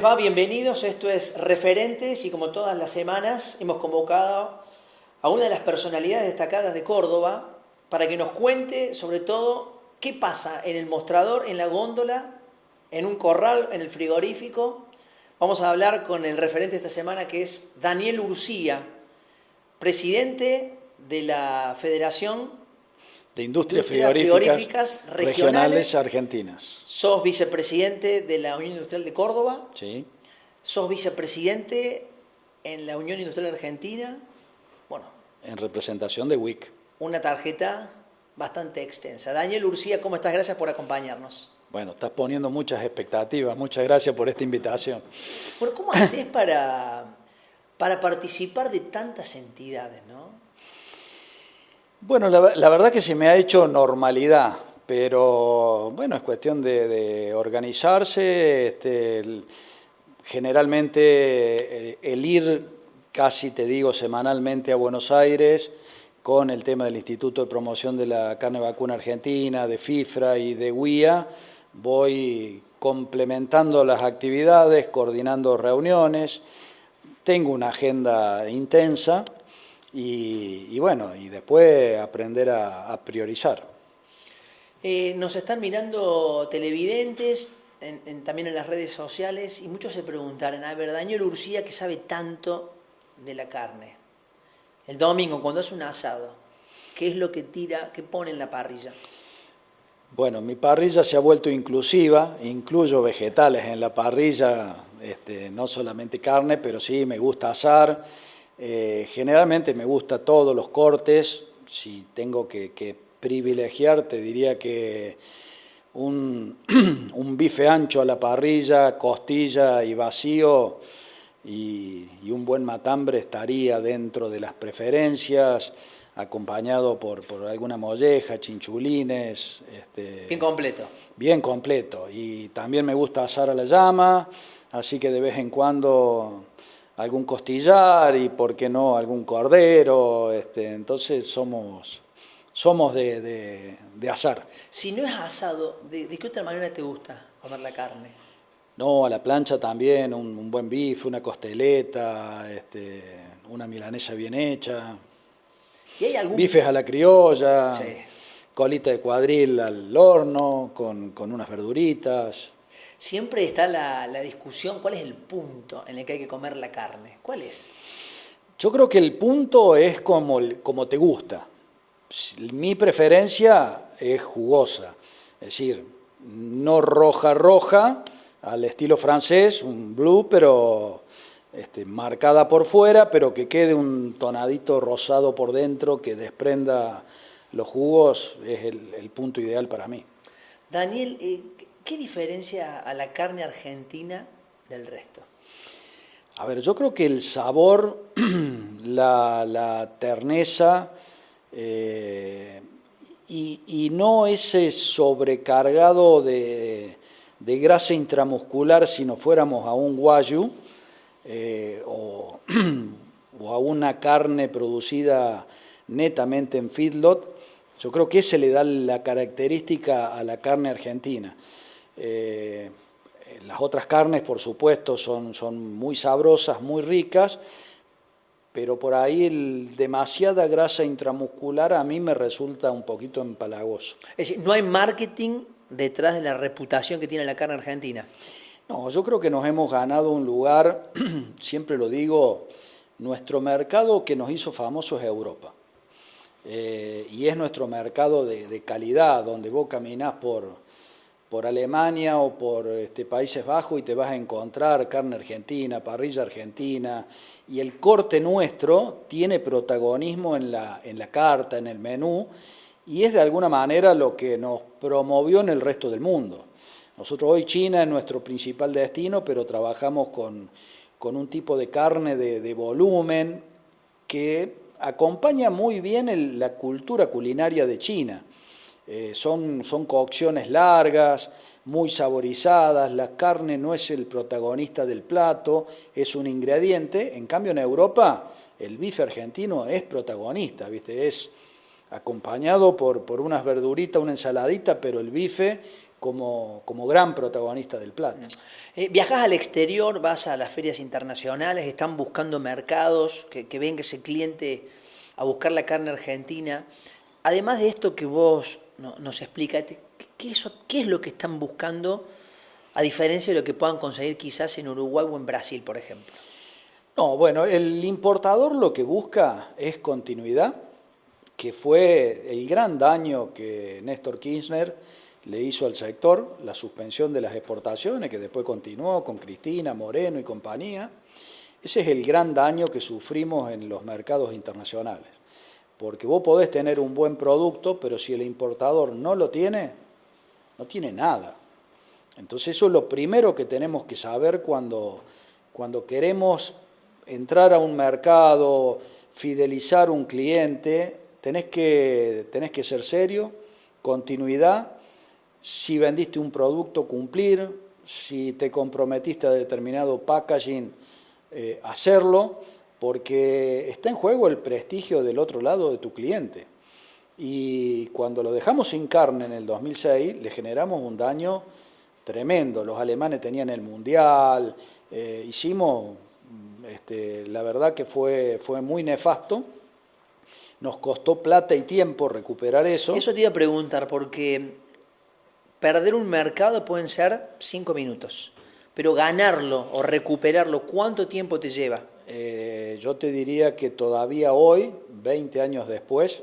les va? Bienvenidos. Esto es Referentes y como todas las semanas hemos convocado a una de las personalidades destacadas de Córdoba para que nos cuente sobre todo qué pasa en el mostrador, en la góndola, en un corral, en el frigorífico. Vamos a hablar con el referente de esta semana, que es Daniel Urcía, presidente de la Federación de Industrias Frigoríficas Regionales Argentinas. Sos vicepresidente de la Unión Industrial de Córdoba. Sí. Sos vicepresidente en la Unión Industrial Argentina. Bueno, en representación de WIC. Una tarjeta bastante extensa. Daniel Urcía, ¿cómo estás? Gracias por acompañarnos. Bueno, estás poniendo muchas expectativas. Muchas gracias por esta invitación. Bueno, ¿cómo haces para participar de tantas entidades, no? Bueno, la verdad que se me ha hecho normalidad, pero bueno, es cuestión de organizarse. Generalmente el ir casi, te digo, semanalmente a Buenos Aires con el tema del Instituto de Promoción de la Carne Vacuna Argentina, de FIFRA y de WIA, voy complementando las actividades, coordinando reuniones, tengo una agenda intensa. Y bueno, y después aprender a priorizar. Nos están mirando televidentes, también en las redes sociales, y muchos se preguntarán, a ver, Daniel Urcía, que sabe tanto de la carne, el domingo cuando hace un asado, ¿qué es lo que tira, qué pone en la parrilla? Bueno, mi parrilla se ha vuelto inclusiva, incluyo vegetales en la parrilla, no solamente carne, pero sí me gusta asar. Generalmente me gusta todos los cortes. Si tengo que privilegiar, te diría que un bife ancho a la parrilla, costilla y vacío y un buen matambre estaría dentro de las preferencias, acompañado por alguna molleja, chinchulines. Bien completo. Bien completo. Y también me gusta asar a la llama, así que de vez en cuando algún costillar y, por qué no, algún cordero. Entonces somos de asar. Si no es asado, ¿de qué otra manera te gusta comer la carne? No, a la plancha también, un buen bife, una costeleta, una milanesa bien hecha. ¿Y hay algún... Bifes a la criolla, sí, colita de cuadril al horno con unas verduritas. Siempre está la discusión, ¿cuál es el punto en el que hay que comer la carne? ¿Cuál es? Yo creo que el punto es como te gusta. Mi preferencia es jugosa, es decir, no roja, al estilo francés, un blue, pero marcada por fuera, pero que quede un tonadito rosado por dentro, que desprenda los jugos, es el punto ideal para mí. Daniel, ¿qué diferencia a la carne argentina del resto? A ver, yo creo que el sabor, la terneza y no ese sobrecargado de grasa intramuscular si no fuéramos a un wagyu o a una carne producida netamente en feedlot. Yo creo que ese le da la característica a la carne argentina. Las otras carnes, por supuesto, son muy sabrosas, muy ricas, pero por ahí demasiada grasa intramuscular a mí me resulta un poquito empalagoso. Es decir, ¿no hay marketing detrás de la reputación que tiene la carne argentina? No, yo creo que nos hemos ganado un lugar, siempre lo digo, nuestro mercado que nos hizo famosos es Europa. Y es nuestro mercado de calidad, donde vos caminás por Alemania o por Países Bajos y te vas a encontrar carne argentina, parrilla argentina, y el corte nuestro tiene protagonismo en la carta, en el menú, y es de alguna manera lo que nos promovió en el resto del mundo. Nosotros hoy China es nuestro principal destino, pero trabajamos con un tipo de carne de volumen que acompaña muy bien la cultura culinaria de China. Son cocciones largas, muy saborizadas, la carne no es el protagonista del plato, es un ingrediente. En cambio en Europa el bife argentino es protagonista, ¿viste? Es acompañado por unas verduritas, una ensaladita, pero el bife como gran protagonista del plato. Viajás al exterior, vas a las ferias internacionales, están buscando mercados, que venga ese cliente a buscar la carne argentina. Además de esto que vos nos explicas, ¿qué es lo que están buscando a diferencia de lo que puedan conseguir quizás en Uruguay o en Brasil, por ejemplo? No, bueno, el importador lo que busca es continuidad, que fue el gran daño que Néstor Kirchner le hizo al sector, la suspensión de las exportaciones, que después continuó con Cristina, Moreno y compañía. Ese es el gran daño que sufrimos en los mercados internacionales, porque vos podés tener un buen producto, pero si el importador no lo tiene, no tiene nada. Entonces eso es lo primero que tenemos que saber cuando queremos entrar a un mercado, fidelizar un cliente, tenés que ser serio, continuidad. Si vendiste un producto, cumplir. Si te comprometiste a determinado packaging, hacerlo, porque está en juego el prestigio del otro lado de tu cliente. Y cuando lo dejamos sin carne en el 2006, le generamos un daño tremendo. Los alemanes tenían el Mundial, hicimos, la verdad que fue muy nefasto. Nos costó plata y tiempo recuperar eso. Eso te iba a preguntar, porque perder un mercado pueden ser 5 minutos, pero ganarlo o recuperarlo, ¿cuánto tiempo te lleva? Yo te diría que todavía hoy, 20 años después,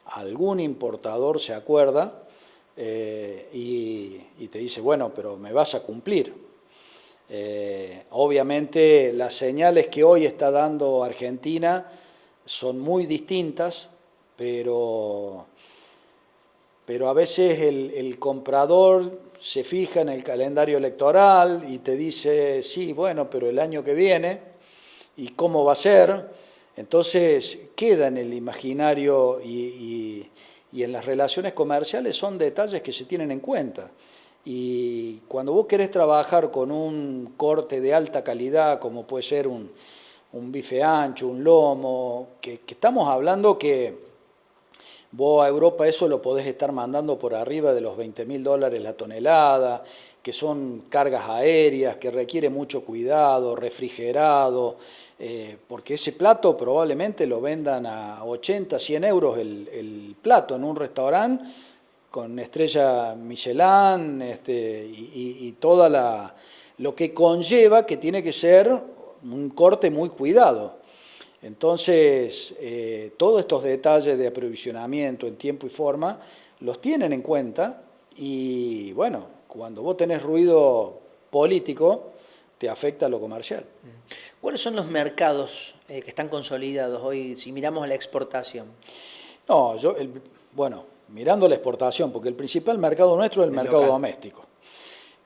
algún importador se acuerda y te dice, bueno, pero me vas a cumplir. Obviamente las señales que hoy está dando Argentina son muy distintas, pero a veces el comprador se fija en el calendario electoral y te dice, sí, bueno, pero el año que viene, ¿y cómo va a ser? Entonces queda en el imaginario y en las relaciones comerciales son detalles que se tienen en cuenta. Y cuando vos querés trabajar con un corte de alta calidad, como puede ser un bife ancho, un lomo, que estamos hablando que vos a Europa eso lo podés estar mandando por arriba de los $20.000 la tonelada, que son cargas aéreas, que requiere mucho cuidado, refrigerado, porque ese plato probablemente lo vendan a 80, 100 euros el plato en un restaurante con estrella Michelin y toda lo que conlleva que tiene que ser un corte muy cuidado. Entonces, todos estos detalles de aprovisionamiento en tiempo y forma los tienen en cuenta y, bueno, cuando vos tenés ruido político, te afecta lo comercial. ¿Cuáles son los mercados que están consolidados hoy si miramos la exportación? No, bueno, mirando la exportación, porque el principal mercado nuestro es el mercado doméstico.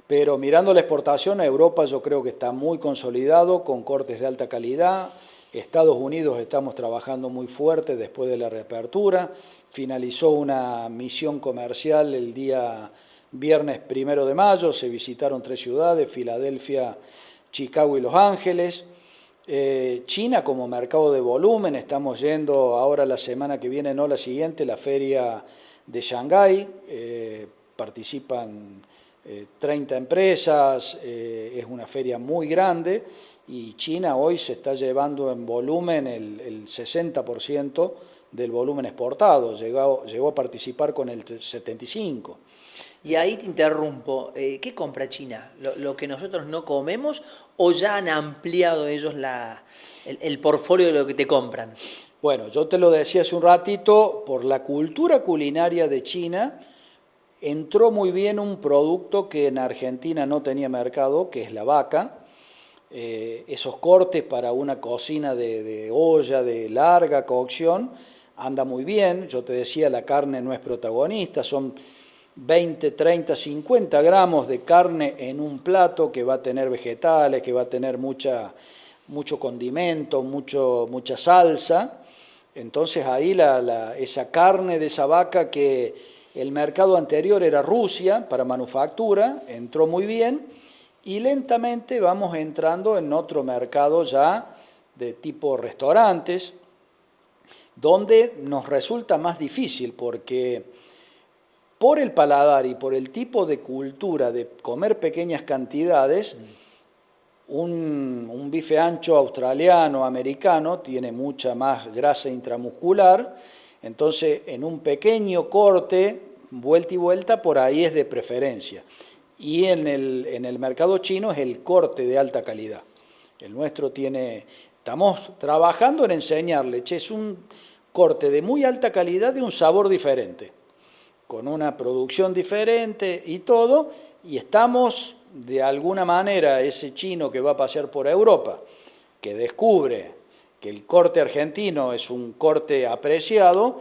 Pero mirando la exportación, a Europa yo creo que está muy consolidado, con cortes de alta calidad. Estados Unidos estamos trabajando muy fuerte después de la reapertura. Finalizó una misión comercial el día viernes 1 de mayo. Se visitaron 3 ciudades, Filadelfia, Chicago y Los Ángeles. China como mercado de volumen, estamos yendo ahora la semana que viene, no la siguiente, la feria de Shanghái. Participan 30 empresas, es una feria muy grande. Y China hoy se está llevando en volumen el 60% del volumen exportado, llegó a participar con el 75%. Y ahí te interrumpo, ¿qué compra China? ¿Lo que nosotros no comemos o ya han ampliado ellos el portfolio de lo que te compran? Bueno, yo te lo decía hace un ratito, por la cultura culinaria de China entró muy bien un producto que en Argentina no tenía mercado, que es la vaca. Esos cortes para una cocina de olla de larga cocción anda muy bien. Yo te decía, la carne no es protagonista, son 20, 30, 50 gramos de carne en un plato que va a tener vegetales, que va a tener mucho condimento, mucha salsa. Entonces ahí esa carne de esa vaca, que el mercado anterior era Rusia para manufactura, entró muy bien. Y lentamente vamos entrando en otro mercado ya de tipo restaurantes, donde nos resulta más difícil porque por el paladar y por el tipo de cultura de comer pequeñas cantidades, un bife ancho australiano, americano, tiene mucha más grasa intramuscular, entonces en un pequeño corte, vuelta y vuelta, por ahí es de preferencia. Y en el mercado chino es el corte de alta calidad. El nuestro estamos trabajando en enseñarle, es un corte de muy alta calidad de un sabor diferente, con una producción diferente y todo, y estamos de alguna manera, ese chino que va a pasear por Europa, que descubre que el corte argentino es un corte apreciado,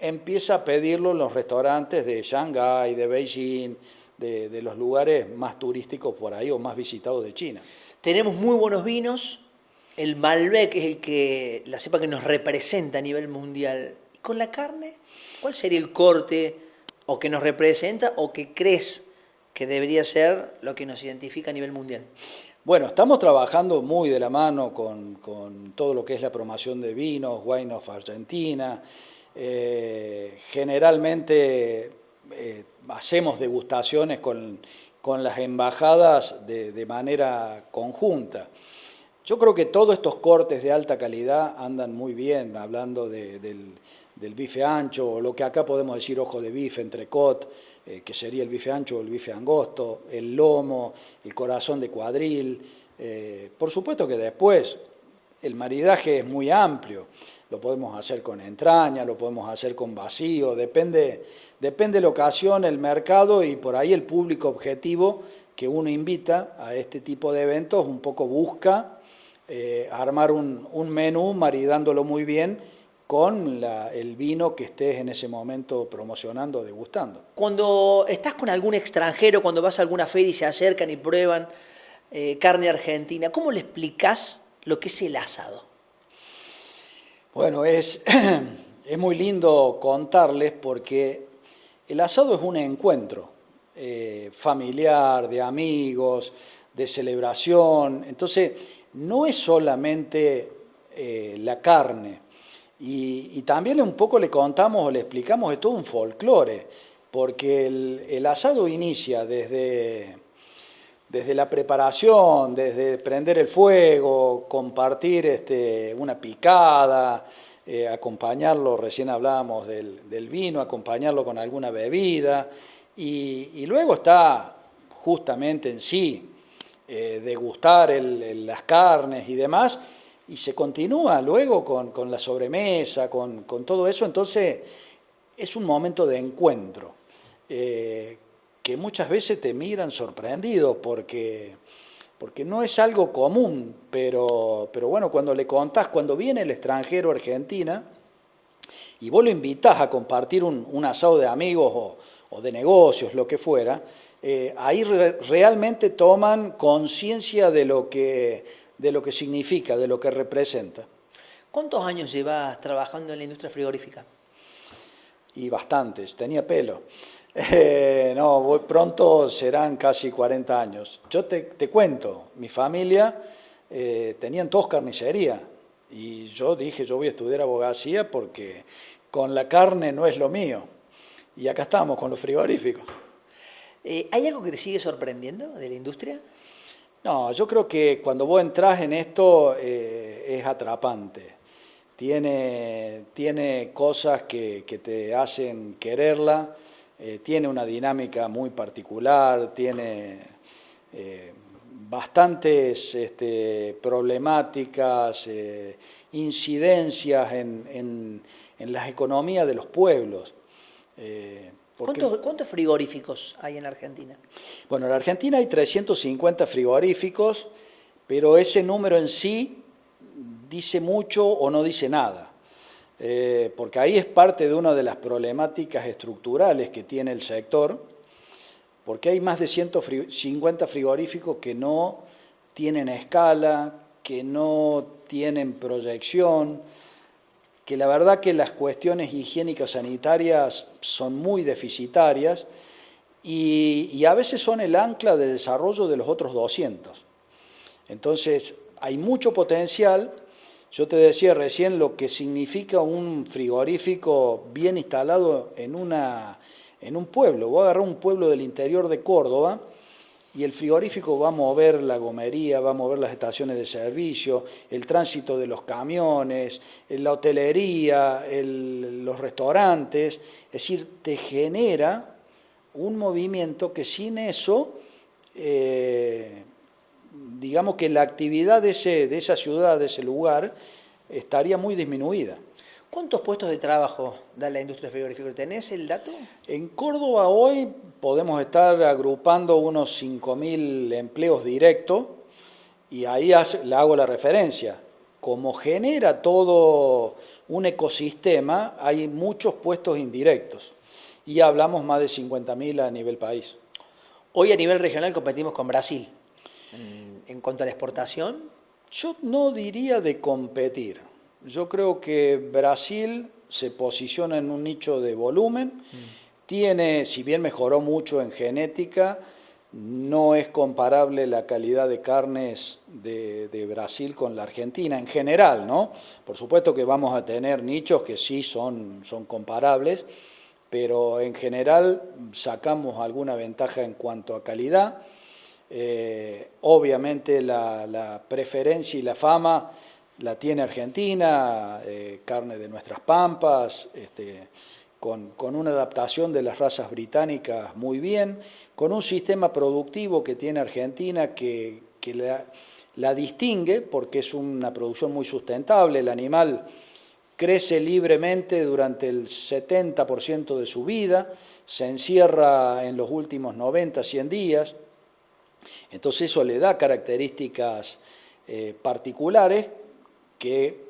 empieza a pedirlo en los restaurantes de Shanghái, de Beijing, de los lugares más turísticos por ahí o más visitados de China. Tenemos muy buenos vinos, el Malbec es la cepa que nos representa a nivel mundial. ¿Y con la carne? ¿Cuál sería el corte o que nos representa o que crees que debería ser lo que nos identifica a nivel mundial? Bueno, estamos trabajando muy de la mano con todo lo que es la promoción de vinos, Wine of Argentina. Generalmente hacemos degustaciones con las embajadas de manera conjunta. Yo creo que todos estos cortes de alta calidad andan muy bien, hablando del bife ancho, o lo que acá podemos decir ojo de bife, entrecot, que sería el bife ancho o el bife angosto, el lomo, el corazón de cuadril. Por supuesto que después el maridaje es muy amplio, lo podemos hacer con entraña, lo podemos hacer con vacío, depende de la ocasión, el mercado y por ahí el público objetivo que uno invita a este tipo de eventos, un poco busca armar un menú maridándolo muy bien con el vino que estés en ese momento promocionando, degustando. Cuando estás con algún extranjero, cuando vas a alguna feria y se acercan y prueban carne argentina, ¿cómo le explicás lo que es el asado? Bueno, es muy lindo contarles porque el asado es un encuentro familiar, de amigos, de celebración. Entonces, no es solamente la carne. Y también un poco le contamos o le explicamos de todo un folclore, porque el asado inicia desde la preparación, desde prender el fuego, compartir una picada, acompañarlo, recién hablábamos del vino, acompañarlo con alguna bebida, y luego está justamente en sí, degustar las carnes y demás, y se continúa luego con la sobremesa, con todo eso. Entonces es un momento de encuentro que muchas veces te miran sorprendido porque no es algo común, pero bueno, cuando le contás, cuando viene el extranjero a Argentina y vos lo invitás a compartir un asado de amigos o de negocios, lo que fuera, ahí realmente toman conciencia de lo que significa, de lo que representa. ¿Cuántos años llevas trabajando en la industria frigorífica? Y bastantes, tenía pelo. No, pronto serán casi 40 años. Yo te cuento, mi familia tenían todos carnicería y yo dije, yo voy a estudiar abogacía porque con la carne no es lo mío. Y acá estamos con los frigoríficos. ¿Hay algo que te sigue sorprendiendo de la industria? No, yo creo que cuando vos entrás en esto es atrapante. Tiene cosas que te hacen quererla, tiene una dinámica muy particular, tiene bastantes problemáticas, incidencias en las economías de los pueblos. ¿Cuántos frigoríficos hay en la Argentina? Bueno, en la Argentina hay 350 frigoríficos, pero ese número en sí dice mucho o no dice nada, porque ahí es parte de una de las problemáticas estructurales que tiene el sector, porque hay más de 150 frigoríficos que no tienen escala, que no tienen proyección, que la verdad que las cuestiones higiénicas sanitarias son muy deficitarias y a veces son el ancla de desarrollo de los otros 200. Entonces, hay mucho potencial. Yo te decía recién lo que significa un frigorífico bien instalado en una en un pueblo. Voy a agarrar un pueblo del interior de Córdoba y el frigorífico va a mover la gomería, va a mover las estaciones de servicio, el tránsito de los camiones, la hotelería, los restaurantes. Es decir, te genera un movimiento que sin eso, digamos que la actividad de esa ciudad, de ese lugar, estaría muy disminuida. ¿Cuántos puestos de trabajo da la industria frigorífica? ¿Tenés el dato? En Córdoba hoy podemos estar agrupando unos 5.000 empleos directos y ahí le hago la referencia. Como genera todo un ecosistema, hay muchos puestos indirectos y hablamos más de 50.000 a nivel país. Hoy a nivel regional competimos con Brasil. En cuanto a la exportación, yo no diría de competir. Yo creo que Brasil se posiciona en un nicho de volumen. Tiene, si bien mejoró mucho en genética, no es comparable la calidad de carnes de Brasil con la Argentina en general, ¿no? Por supuesto que vamos a tener nichos que sí son comparables, pero en general sacamos alguna ventaja en cuanto a calidad. Obviamente la preferencia y la fama la tiene Argentina, carne de nuestras pampas, con una adaptación de las razas británicas muy bien, con un sistema productivo que tiene Argentina que la distingue porque es una producción muy sustentable. El animal crece libremente durante el 70% de su vida, se encierra en los últimos 90, 100 días, entonces eso le da características particulares que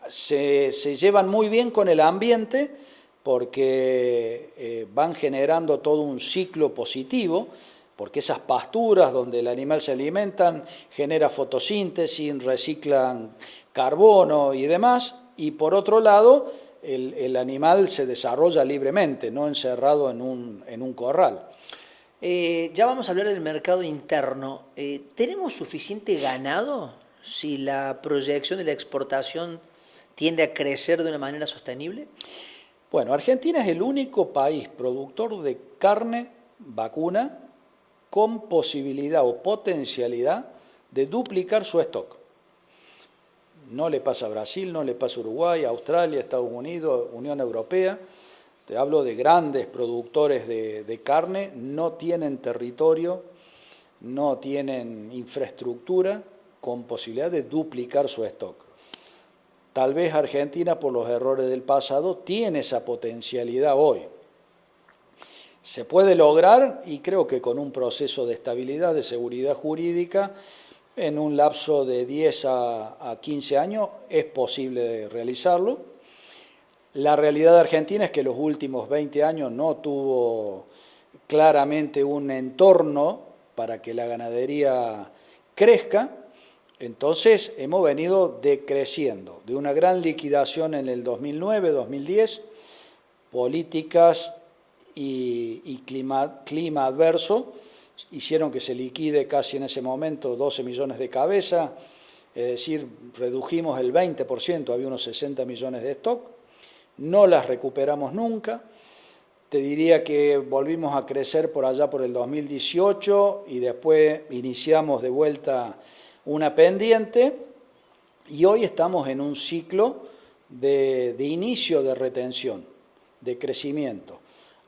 se llevan muy bien con el ambiente porque van generando todo un ciclo positivo, porque esas pasturas donde el animal se alimentan generan fotosíntesis, reciclan carbono y demás, y por otro lado el animal se desarrolla libremente, no encerrado en un corral. Ya vamos a hablar del mercado interno. ¿Tenemos suficiente ganado si la proyección de la exportación tiende a crecer de una manera sostenible? Bueno, Argentina es el único país productor de carne vacuna con posibilidad o potencialidad de duplicar su stock. No le pasa a Brasil, no le pasa a Uruguay, Australia, Estados Unidos, Unión Europea. Te hablo de grandes productores de carne, no tienen territorio, no tienen infraestructura con posibilidad de duplicar su stock. Tal vez Argentina, por los errores del pasado, tiene esa potencialidad hoy. Se puede lograr, y creo que con un proceso de estabilidad, de seguridad jurídica, en un lapso de 10 a 15 años es posible realizarlo. La realidad de Argentina es que los últimos 20 años no tuvo claramente un entorno para que la ganadería crezca. Entonces hemos venido decreciendo de una gran liquidación en el 2009, 2010, políticas y clima adverso hicieron que se liquide casi en ese momento 12 millones de cabezas, es decir, redujimos el 20%, había unos 60 millones de stock, no las recuperamos nunca. Te diría que volvimos a crecer por allá por el 2018 y después iniciamos de vuelta una pendiente y hoy estamos en un ciclo de inicio de retención, de crecimiento.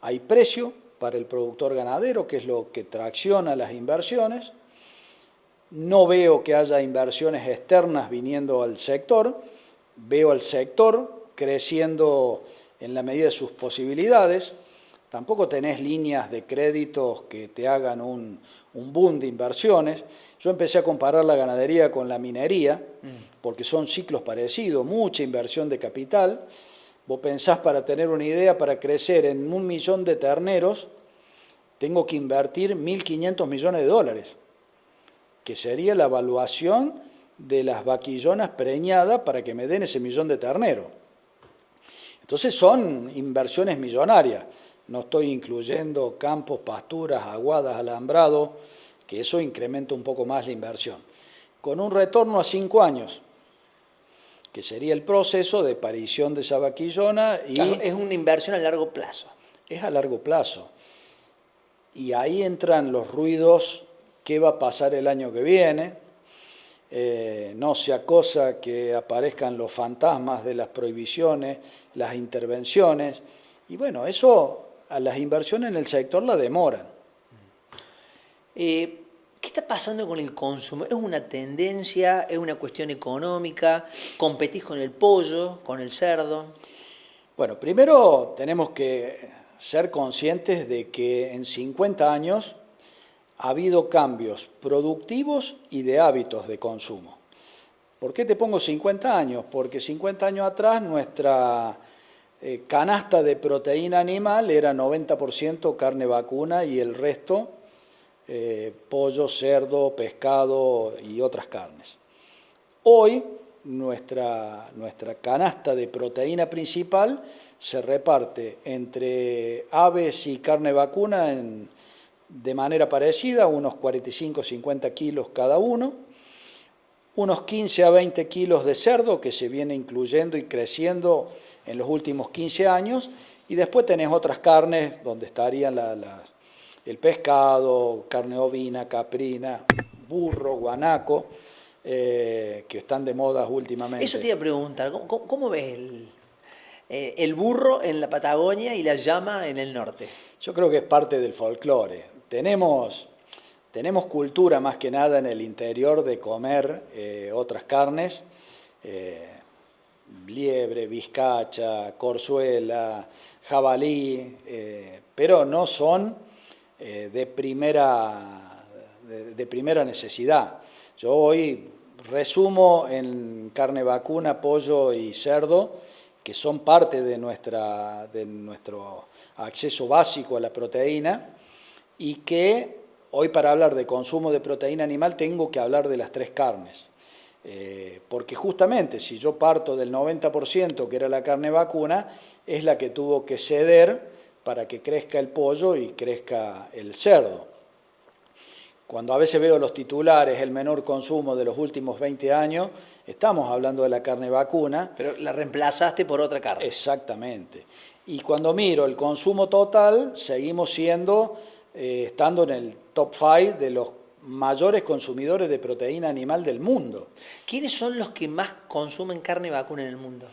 Hay precio para el productor ganadero, que es lo que tracciona las inversiones. No veo que haya inversiones externas viniendo al sector, veo al sector creciendo en la medida de sus posibilidades. Tampoco tenés líneas de créditos que te hagan un boom de inversiones. Yo empecé a comparar la ganadería con la minería, porque son ciclos parecidos, mucha inversión de capital. Vos pensás, para tener una idea, para crecer en 1 millón de terneros, tengo que invertir 1.500 millones de dólares, que sería la evaluación de las vaquillonas preñadas para que me den ese 1 millón de terneros. Entonces son inversiones millonarias. No estoy incluyendo campos, pasturas, aguadas, alambrado, que eso incrementa un poco más la inversión. Con un retorno a 5 años, que sería el proceso de parición de esa vaquillona. Claro, es una inversión a largo plazo. es a largo plazo. Y ahí entran los ruidos, qué va a pasar el año que viene. No sea cosa que aparezcan los fantasmas de las prohibiciones, las intervenciones. Y bueno, eso a las inversiones en el sector la demoran. ¿Qué está pasando con el consumo? ¿Es una tendencia? ¿Es una cuestión económica? ¿Competís con el pollo, con el cerdo? Bueno, primero tenemos que ser conscientes de que en 50 años ha habido cambios productivos y de hábitos de consumo. ¿Por qué te pongo 50 años? Porque 50 años atrás nuestra canasta de proteína animal era 90% carne vacuna y el resto pollo, cerdo, pescado y otras carnes. Hoy nuestra canasta de proteína principal se reparte entre aves y carne vacuna de manera parecida, unos 45-50 kilos cada uno, unos 15 a 20 kilos de cerdo que se viene incluyendo y creciendo en los últimos 15 años, y después tenés otras carnes donde estarían el pescado, carne ovina, caprina, burro, guanaco, que están de moda últimamente. Eso te iba a preguntar, ¿cómo ves el burro en la Patagonia y la llama en el norte? Yo creo que es parte del folclore. Tenemos cultura más que nada en el interior de comer otras carnes, liebre, vizcacha, corzuela, jabalí, pero no son de primera necesidad. Yo hoy resumo en carne vacuna, pollo y cerdo, que son parte de nuestro acceso básico a la proteína, y que hoy para hablar de consumo de proteína animal tengo que hablar de las tres carnes. Porque justamente si yo parto del 90% que era la carne vacuna, es la que tuvo que ceder para que crezca el pollo y crezca el cerdo. Cuando a veces veo los titulares, el menor consumo de los últimos 20 años, estamos hablando de la carne vacuna. Pero la reemplazaste por otra carne. Exactamente. Y cuando miro el consumo total, seguimos estando en el top 5 de los mayores consumidores de proteína animal del mundo. ¿Quiénes son los que más consumen carne vacuna en el mundo?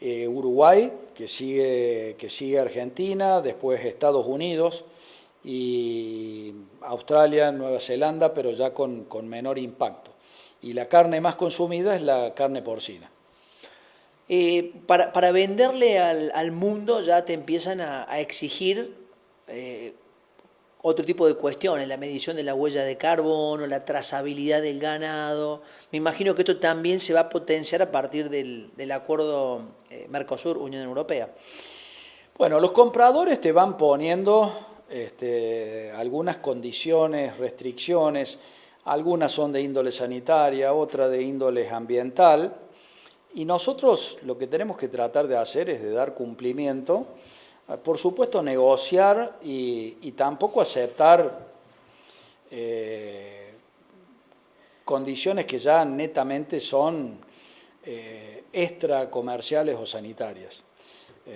Uruguay, que sigue Argentina, después Estados Unidos y Australia, Nueva Zelanda, pero ya con menor impacto. Y la carne más consumida es la carne porcina. Para venderle al mundo ya te empiezan a exigir otro tipo de cuestiones, la medición de la huella de carbono, la trazabilidad del ganado. Me imagino que esto también se va a potenciar a partir del acuerdo Mercosur-Unión Europea. Bueno, los compradores te van poniendo algunas condiciones, restricciones, algunas son de índole sanitaria, otras de índole ambiental, y nosotros lo que tenemos que tratar de hacer es de dar cumplimiento, por supuesto negociar y tampoco aceptar condiciones que ya netamente son extracomerciales o sanitarias.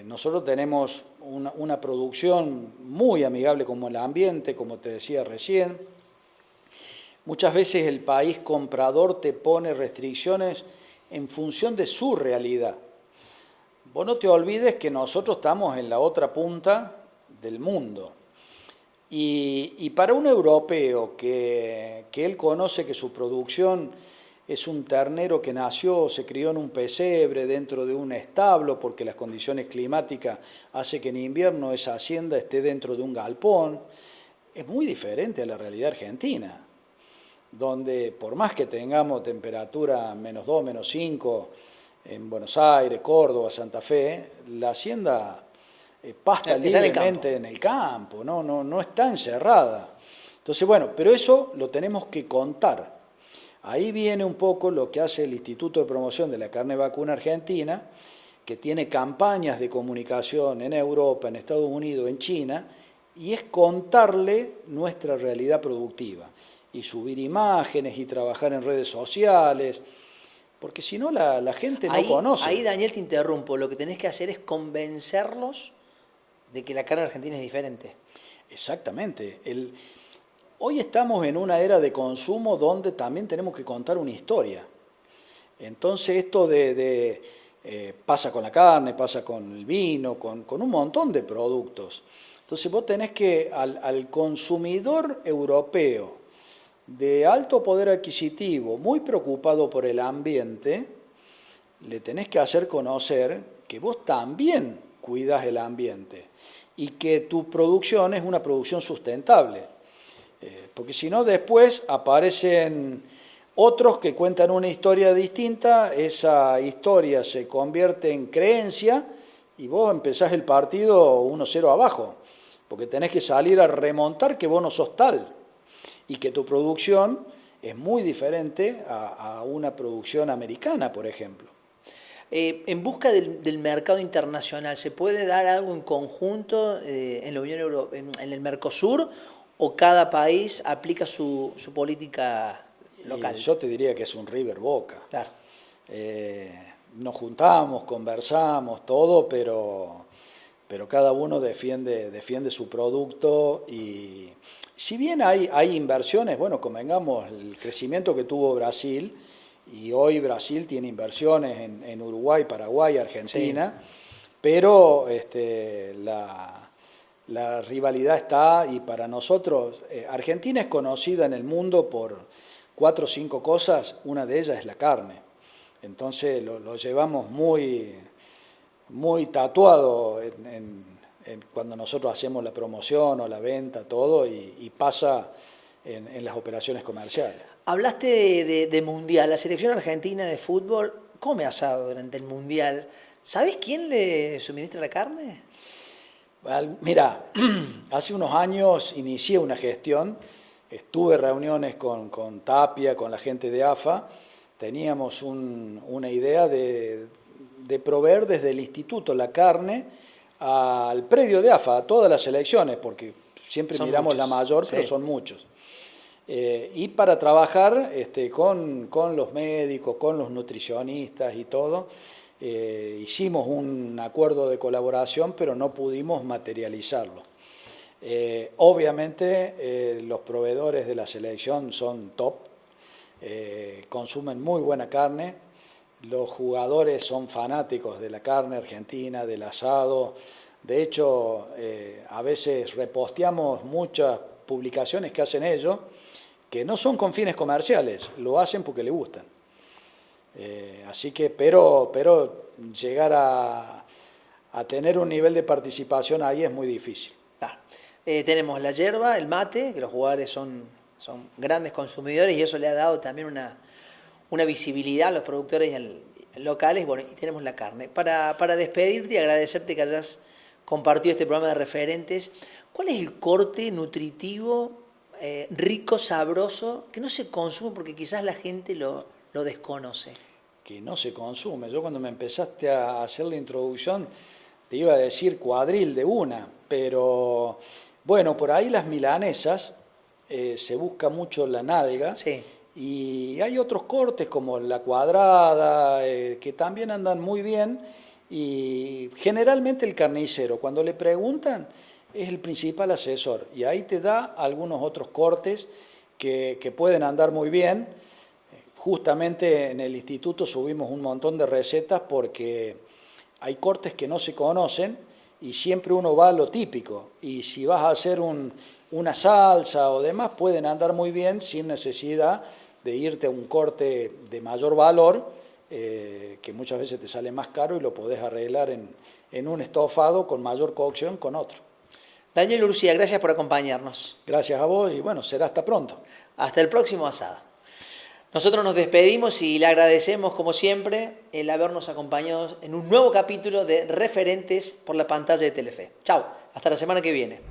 Nosotros tenemos una producción muy amigable con el ambiente, como te decía recién. Muchas veces el país comprador te pone restricciones en función de su realidad. Vos no te olvides que nosotros estamos en la otra punta del mundo. Y para un europeo que él conoce que su producción es un ternero que nació, se crió en un pesebre dentro de un establo porque las condiciones climáticas hacen que en invierno esa hacienda esté dentro de un galpón, es muy diferente a la realidad argentina, donde por más que tengamos temperatura -2, -5 en Buenos Aires, Córdoba, Santa Fe, la hacienda pasta libremente en el campo, no está encerrada. Entonces, bueno, pero eso lo tenemos que contar. Ahí viene un poco lo que hace el Instituto de Promoción de la Carne Vacuna Argentina, que tiene campañas de comunicación en Europa, en Estados Unidos, en China, y es contarle nuestra realidad productiva, y subir imágenes y trabajar en redes sociales, porque si no la gente no conoce. Ahí, Daniel, te interrumpo, lo que tenés que hacer es convencerlos de que la carne argentina es diferente. Exactamente. Hoy estamos en una era de consumo donde también tenemos que contar una historia. Entonces esto pasa con la carne, pasa con el vino, con un montón de productos. Entonces vos tenés que al consumidor europeo de alto poder adquisitivo, muy preocupado por el ambiente, le tenés que hacer conocer que vos también cuidás el ambiente y que tu producción es una producción sustentable. Porque si no, después aparecen otros que cuentan una historia distinta, esa historia se convierte en creencia y vos empezás el partido 1-0 abajo, porque tenés que salir a remontar que vos no sos tal y que tu producción es muy diferente a una producción americana, por ejemplo. En busca del mercado internacional, ¿se puede dar algo en conjunto en la Unión Europea, en el Mercosur, o cada país aplica su política local? Yo te diría que es un River Boca. Claro. Nos juntamos, conversamos, todo, pero cada uno defiende su producto y si bien hay inversiones, bueno, convengamos el crecimiento que tuvo Brasil, y hoy Brasil tiene inversiones en Uruguay, Paraguay, Argentina, sí. Pero la rivalidad está y para nosotros, Argentina es conocida en el mundo por 4 o 5 cosas, una de ellas es la carne. Entonces lo llevamos muy, muy tatuado cuando nosotros hacemos la promoción o la venta, todo, y pasa en las operaciones comerciales. Hablaste de Mundial, la selección argentina de fútbol come asado durante el Mundial. ¿Sabes quién le suministra la carne? Mira, hace unos años inicié una gestión, estuve en reuniones con Tapia, con la gente de AFA, teníamos una idea de proveer desde el instituto la carne al predio de AFA, a todas las selecciones, porque siempre son miramos muchos, la mayor, pero sí. Son muchos. Y para trabajar con los médicos, con los nutricionistas y todo, hicimos un acuerdo de colaboración, pero no pudimos materializarlo. Obviamente los proveedores de la selección son top, consumen muy buena carne, los jugadores son fanáticos de la carne argentina, del asado. De hecho, a veces reposteamos muchas publicaciones que hacen ellos, que no son con fines comerciales, lo hacen porque les gustan. Así que, pero llegar a tener un nivel de participación ahí es muy difícil. Tenemos la yerba, el mate, que los jugadores son grandes consumidores y eso le ha dado también una visibilidad a los productores locales. Bueno, y tenemos la carne. Para despedirte y agradecerte que hayas compartido este programa de referentes, ¿cuál es el corte nutritivo rico, sabroso, que no se consume porque quizás la gente lo desconoce? Que no se consume. Yo cuando me empezaste a hacer la introducción te iba a decir cuadril de una, pero bueno, por ahí las milanesas, se busca mucho la nalga, sí. Y hay otros cortes como la cuadrada, que también andan muy bien, y generalmente el carnicero, cuando le preguntan, es el principal asesor y ahí te da algunos otros cortes que pueden andar muy bien. Justamente en el instituto subimos un montón de recetas porque hay cortes que no se conocen y siempre uno va a lo típico. Y si vas a hacer una salsa o demás, pueden andar muy bien sin necesidad de irte a un corte de mayor valor, que muchas veces te sale más caro y lo podés arreglar en un estofado con mayor cocción con otro. Daniel Urcia, gracias por acompañarnos. Gracias a vos y bueno, será hasta pronto. Hasta el próximo asado. Nosotros nos despedimos y le agradecemos, como siempre, el habernos acompañado en un nuevo capítulo de Referentes por la pantalla de Telefe. Chau, hasta la semana que viene.